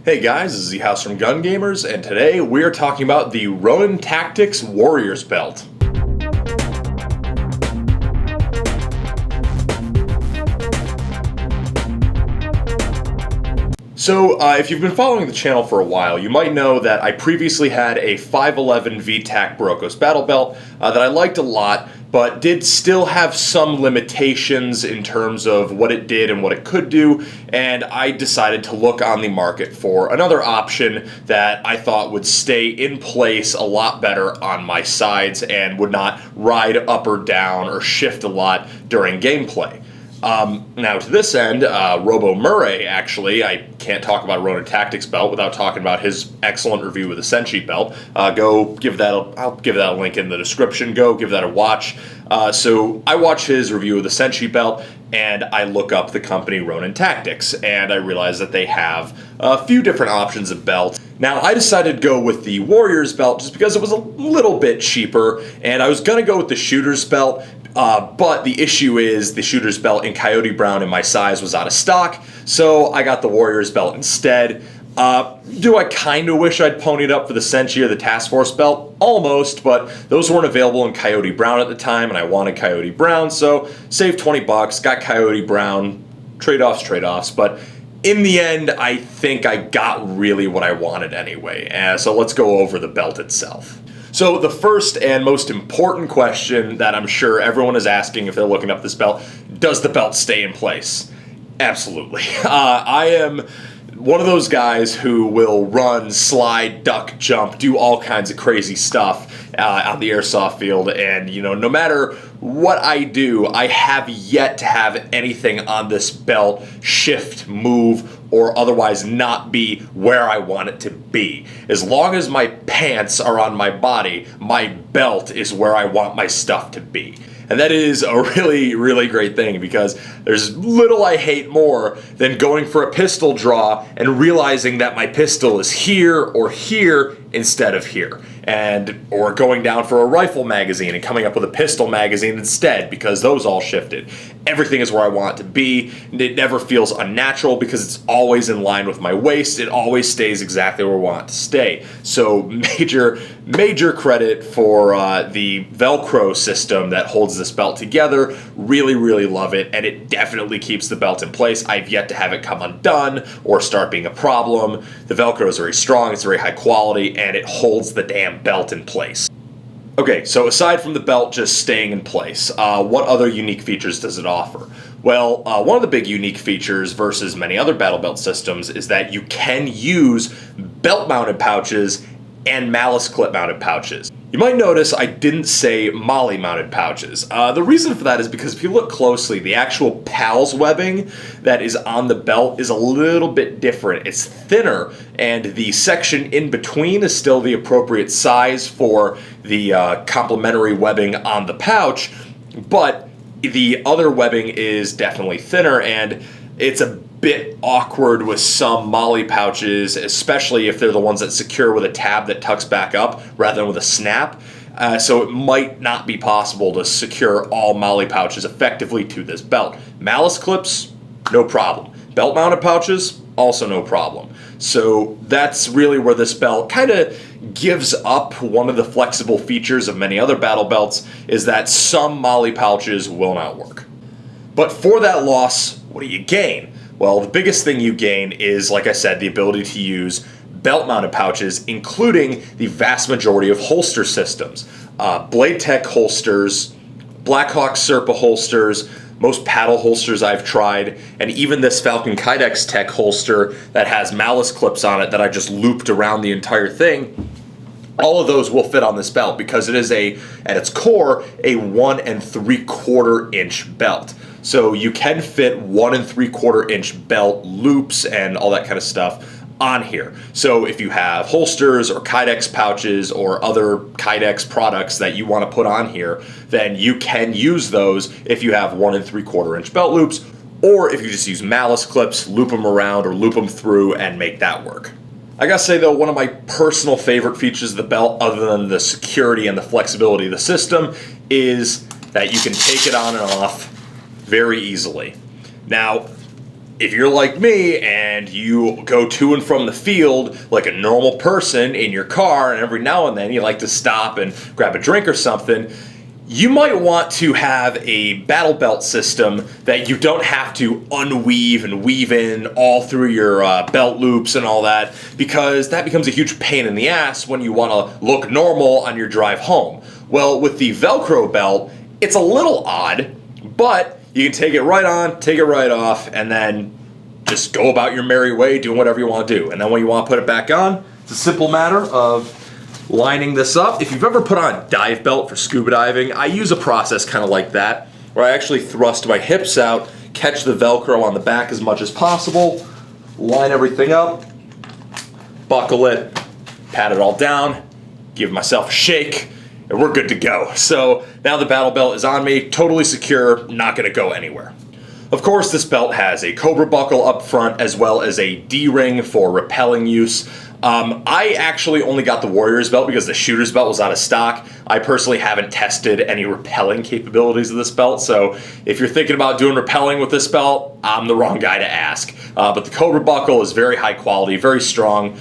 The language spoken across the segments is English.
Hey guys, this is the House from Gun Gamers, and today we are talking about the Ronin Tactics Warriors Belt. So, if you've been following the channel for a while, you might know that I previously had a 511 VTAC Barocos Battle Belt that I liked a lot, but did still have some limitations in terms of what it did and what it could do, and I decided to look on the market for another option that I thought would stay in place a lot better on my sides and would not ride up or down or shift a lot during gameplay. Now, to this end, Robo Murray, actually, I can't talk about Ronin Tactics Belt without talking about his excellent review of the Senshi Belt. I'll give that a link in the description. Go give that a watch. So I watch his review of the Senshi Belt, and I look up the company Ronin Tactics, and I realize that they have a few different options of belt. Now, I decided to go with the Warriors Belt just because it was a little bit cheaper, and I was going to go with the Shooters Belt, but the issue is the Shooter's Belt in Coyote Brown in my size was out of stock, so I got the Warriors Belt instead. Do I kind of wish I'd ponied up for the Senshi or the Task Force Belt? Almost, but those weren't available in Coyote Brown at the time, and I wanted Coyote Brown, so saved 20 bucks, got Coyote Brown. Trade-offs, but in the end, I think I got really what I wanted anyway. So let's go over the belt itself. So the first and most important question that I'm sure everyone is asking if they're looking up this belt, does the belt stay in place? Absolutely. I am one of those guys who will run, slide, duck, jump, do all kinds of crazy stuff on the airsoft field, and no matter what I do, I have yet to have anything on this belt shift, move, or otherwise not be where I want it to be. As long as my pants are on my body, my belt is where I want my stuff to be. And that is a really, really great thing, because there's little I hate more than going for a pistol draw and realizing that my pistol is here or here instead of here. Or going down for a rifle magazine and coming up with a pistol magazine instead, because those all shifted. Everything is where I want it to be. It never feels unnatural because it's always in line with my waist. It always stays exactly where I want it to stay. So major credit for the Velcro system that holds this belt together. Really, really love it, and it definitely keeps the belt in place. I've yet to have it come undone or start being a problem. The Velcro is very strong, it's very high quality, and it holds the damn belt in place. Okay, so aside from the belt just staying in place, what other unique features does it offer? Well, one of the big unique features versus many other battle belt systems is that you can use belt-mounted pouches and malice clip-mounted pouches. You might notice I didn't say MOLLE-mounted pouches. The reason for that is because if you look closely, the actual PALS webbing that is on the belt is a little bit different. It's thinner, and the section in between is still the appropriate size for the complementary webbing on the pouch, but the other webbing is definitely thinner, and it's a bit awkward with some MOLLE pouches, especially if they're the ones that secure with a tab that tucks back up rather than with a snap. So it might not be possible to secure all MOLLE pouches effectively to this belt. Malice clips, no problem. Belt mounted pouches, also no problem. So that's really where this belt kind of gives up one of the flexible features of many other battle belts, is that some MOLLE pouches will not work. But for that loss, what do you gain? Well, the biggest thing you gain is, like I said, the ability to use belt-mounted pouches, including the vast majority of holster systems. Blade Tech holsters, Blackhawk Serpa holsters, most paddle holsters I've tried, and even this Falcon Kydex Tech holster that has malice clips on it that I just looped around the entire thing. All of those will fit on this belt because it is at its core, a 1 3/4 inch belt. So you can fit 1 3/4 inch belt loops and all that kind of stuff on here. So if you have holsters or Kydex pouches or other Kydex products that you want to put on here, then you can use those if you have 1 3/4 inch belt loops, or if you just use malice clips, loop them around or loop them through and make that work. I gotta say though, one of my personal favorite features of the belt, other than the security and the flexibility of the system, is that you can take it on and off very easily. Now, if you're like me and you go to and from the field like a normal person in your car, and every now and then you like to stop and grab a drink or something, you might want to have a battle belt system that you don't have to unweave and weave in all through your belt loops and all that, because that becomes a huge pain in the ass when you want to look normal on your drive home. Well, with the Velcro belt, it's a little odd, but you can take it right on, take it right off, and then just go about your merry way doing whatever you want to do. And then when you want to put it back on, it's a simple matter of lining this up. If you've ever put on a dive belt for scuba diving, I use a process kind of like that, where I actually thrust my hips out, catch the Velcro on the back as much as possible, line everything up, buckle it, pat it all down, give myself a shake, and we're good to go. So now the battle belt is on me, totally secure, not going to go anywhere. Of course, this belt has a Cobra buckle up front as well as a D-ring for rappelling use. I actually only got the Warriors belt because the Shooters belt was out of stock. I personally haven't tested any rappelling capabilities of this belt, so if you're thinking about doing rappelling with this belt, I'm the wrong guy to ask. But the Cobra buckle is very high quality, very strong.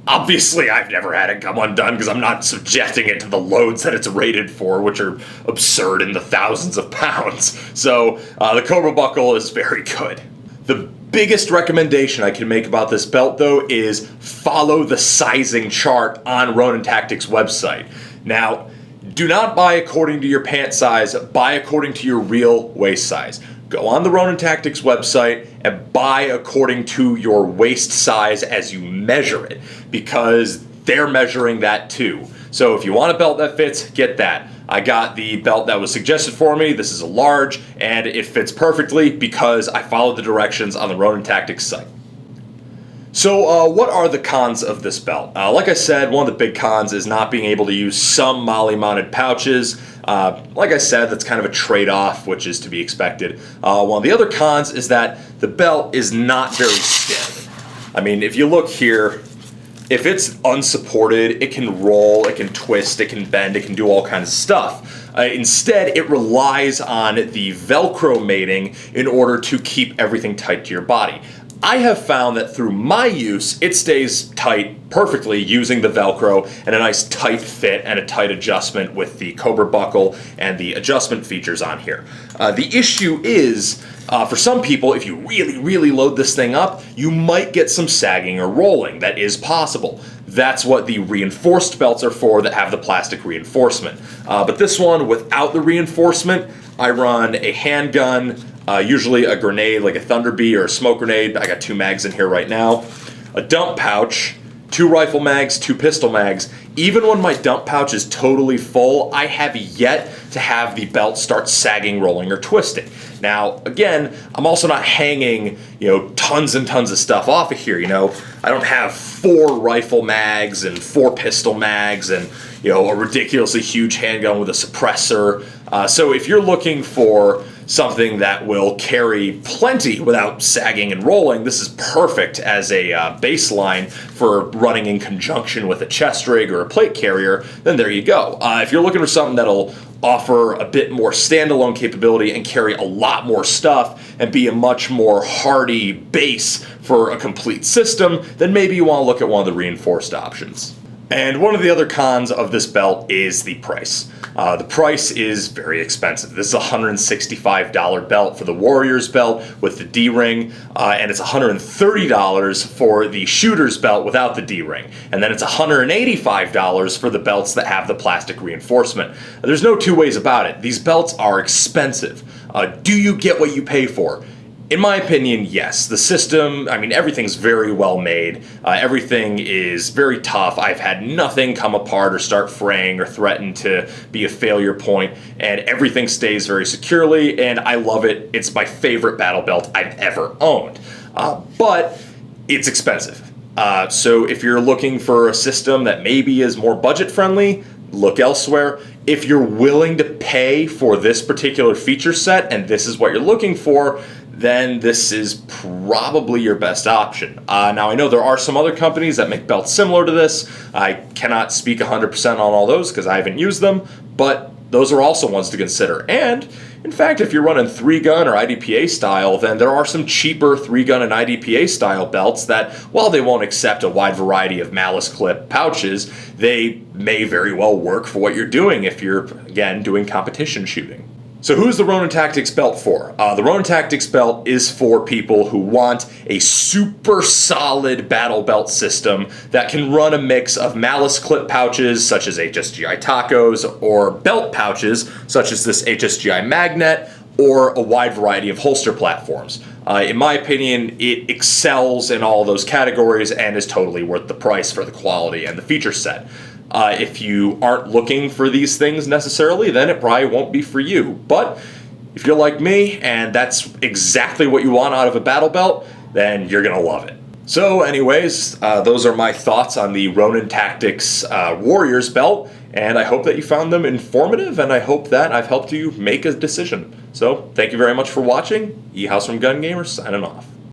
Obviously, I've never had it come undone because I'm not subjecting it to the loads that it's rated for, which are absurd in the thousands of pounds. So the Cobra buckle is very good. The biggest recommendation I can make about this belt, though, is follow the sizing chart on Ronin Tactics website. Now, do not buy according to your pant size, buy according to your real waist size. Go on the Ronin Tactics website and buy according to your waist size as you measure it, because they're measuring that too. So if you want a belt that fits, get that. I got the belt that was suggested for me. This is a large, and it fits perfectly because I followed the directions on the Ronin Tactics site. So what are the cons of this belt? Like I said, one of the big cons is not being able to use some MOLLE-mounted pouches. Like I said, that's kind of a trade-off, which is to be expected. One of the other cons is that the belt is not very stiff. I mean, if you look here, if it's unsupported, it can roll, it can twist, it can bend, it can do all kinds of stuff. Instead, it relies on the Velcro mating in order to keep everything tight to your body. I have found that through my use, it stays tight perfectly using the Velcro and a nice tight fit and a tight adjustment with the Cobra buckle and the adjustment features on here. The issue is, for some people, if you really load this thing up, you might get some sagging or rolling. That is possible. That's what the reinforced belts are for that have the plastic reinforcement. But this one, without the reinforcement, I run a handgun, usually a grenade like a Thunder Bee or a smoke grenade. I got 2 mags in here right now. A dump pouch, 2 rifle mags, 2 pistol mags. Even when my dump pouch is totally full, I have yet to have the belt start sagging, rolling, or twisting. Now, again, I'm also not hanging, tons and tons of stuff off of here, I don't have 4 rifle mags and 4 pistol mags and, a ridiculously huge handgun with a suppressor. So if you're looking for something that will carry plenty without sagging and rolling, this is perfect as a baseline for running in conjunction with a chest rig or a plate carrier, then there you go. If you're looking for something that'll offer a bit more standalone capability and carry a lot more stuff and be a much more hardy base for a complete system, then maybe you want to look at one of the reinforced options. And one of the other cons of this belt is the price. The price is very expensive. This is a $165 belt for the Warriors belt with the D-ring, and it's $130 for the Shooters belt without the D-ring. And then it's $185 for the belts that have the plastic reinforcement. There's no two ways about it. These belts are expensive. Do you get what you pay for? In my opinion, yes. The system, everything's very well made. Everything is very tough. I've had nothing come apart or start fraying or threaten to be a failure point, and everything stays very securely, and I love it. It's my favorite battle belt I've ever owned. But it's expensive. So if you're looking for a system that maybe is more budget-friendly, look elsewhere. If you're willing to pay for this particular feature set, and this is what you're looking for, then this is probably your best option. Now, I know there are some other companies that make belts similar to this. I cannot speak 100% on all those because I haven't used them, but those are also ones to consider. And In fact, if you're running 3-gun or IDPA style, then there are some cheaper 3-gun and IDPA style belts that, while they won't accept a wide variety of malice clip pouches, they may very well work for what you're doing if you're, again, doing competition shooting. So who's the Ronin Tactics belt for? The Ronin Tactics belt is for people who want a super solid battle belt system that can run a mix of malice clip pouches such as HSGI tacos or belt pouches such as this HSGI magnet or a wide variety of holster platforms. In my opinion, it excels in all those categories and is totally worth the price for the quality and the feature set. If you aren't looking for these things necessarily, then it probably won't be for you. But if you're like me and that's exactly what you want out of a battle belt, then you're going to love it. So anyways, those are my thoughts on the Ronin Tactics Warriors Belt, and I hope that you found them informative, and I hope that I've helped you make a decision. So thank you very much for watching. E House from Gun Gamers signing off.